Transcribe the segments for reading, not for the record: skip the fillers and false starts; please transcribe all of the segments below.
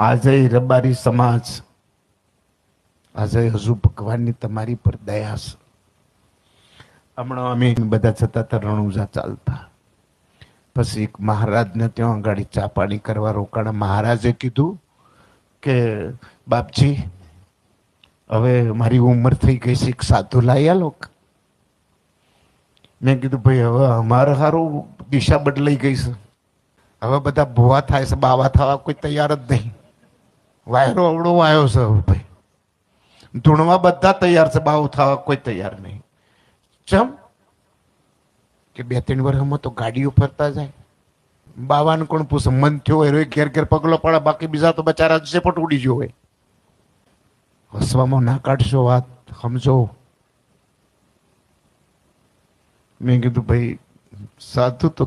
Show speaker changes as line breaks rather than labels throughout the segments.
આજે રબારી સમાજ, આજે હજુ ભગવાનની તમારી પર દયા છે. હમણાં અમે બધા જતા હતા રણુજા ચાલતા, પછી એક મહારાજને ત્યાં આગળ ચા પાણી કરવા રોકાણા. મહારાજે કીધું કે બાપજી હવે મારી ઉંમર થઈ ગઈ છે, એક સાધુ લાવી આલો. મેં કીધું ભાઈ હવે અમારે સારું દિશા બદલાઈ ગઈ છે, હવે બધા ભૂવા થાય છે, બાવા થવા કોઈ તૈયાર જ નહીં. વાયરો અવડો આવ્યો છે ભાઈ, ધૂણવા બધા તૈયાર છે, બાવું થવા કોઈ તૈયાર નહીં. ચમ કે 2-3 વર્ષમાં તો ગાડીઓ ફરતા જાય, બાવાને કોણ પૂછે? મન થયો હોય ઘેર ઘેર પગલો પડે, બાકી બીજા તો બચારા ઝેપટ ઉડી ગયો હોય. હસવામાં ના કાઢશો, વાત સમજો. મેં કીધું ભાઈ સાધુ તો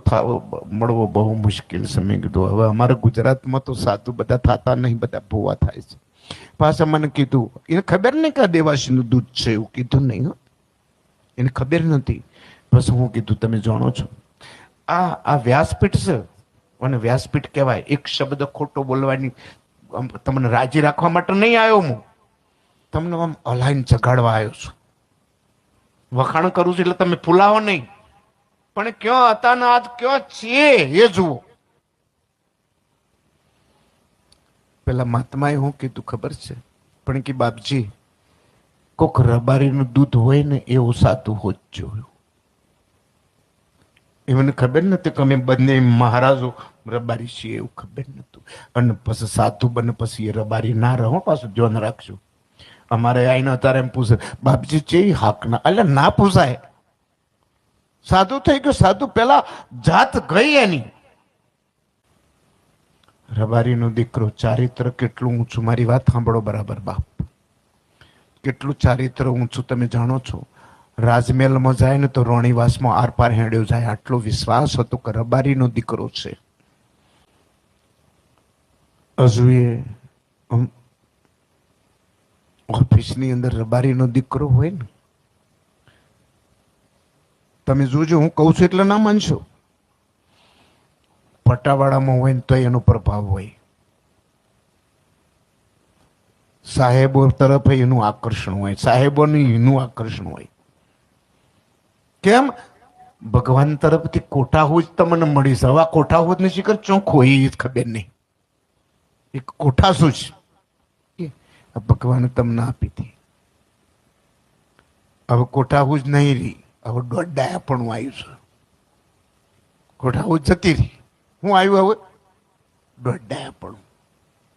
મળવો બહુ મુશ્કેલ છે. મેં કીધું હવે અમારા ગુજરાતમાં તો સાધુ બધા થતા નહીં, બધા ભૂવા થાય છે. પાછા મને કીધું એને ખબર નહીં કે આ દેવાસીનું દૂધ છે, એવું કીધું નહીં, એને ખબર નથી. બસ હું કીધું તમે જાણો છો આ વ્યાસપીઠ છે, અને વ્યાસપીઠ કહેવાય. એક શબ્દ ખોટો બોલવાની તમને રાજી રાખવા માટે નહીં આવ્યો હું, તમને આમ હલાઈને જગાડવા આવ્યો છું. વખાણ કરું છું એટલે તમે ફૂલાવો નહીં, પણ ક્યાં હતા ને આજ ક્યાં છીએ એ જુઓ. પેલા મહાત્માએ હું કીધું ખબર છે? પણ કે બાપજી કોક રબારીનું દૂધ હોય ને એવું સાતું હોત જોયું. એ મને ખબર નથી કે અમે બંને મહારાજો રબારી છીએ, એવું ખબર નતું. અને પછી સાધુ બને પછી એ રબારી ના રહો, પાછું ધ્યાન રાખજો. અમારે આઈને અત્યારે એમ પૂછે બાપજી છે હાક ના, એટલે ના પૂછાય. સાધુ થઈ ગયો, સાધુ પેલા જાત ગઈ એની. રબારીનો દીકરો, ચારિત્ર કેટલું ઊંચું, મારી વાત સાંભળો બરાબર બાપ, કેટલું ચારિત્ર ઊંચું તમે જાણો છો? રાજમહેલમાં જાય ને તો રોણીવાસમાં આરપાર હેડ્યો જાય, આટલો વિશ્વાસ હતો કે રબારીનો દીકરો છે. હજુ એ ઓફિસની અંદર રબારીનો દીકરો હોય ને, તમે જોજો, હું કહું છું એટલે ના માનશો. પટાવાળામાં હોય ને તો એનો પ્રભાવ હોય, સાહેબો તરફ એનું આકર્ષણ હોય, સાહેબોનું એનું આકર્ષણ હોય. કેમ? ભગવાન તરફથી કોઠાહૂજ તમને મળી છે. હવે કોઠાહૂજ ને શીખર ચોખ્ખો એ જ ખબર નહીં, એક કોઠાસુ જ ભગવાને તમને આપી હતી. હવે કોઠાહૂજ નહીં રહી, હવે દોડાયા પણ આવ્યું છે. કોઠાહૂજ જતી રહી, હું આવ્યું હવે દોડાયા પણ.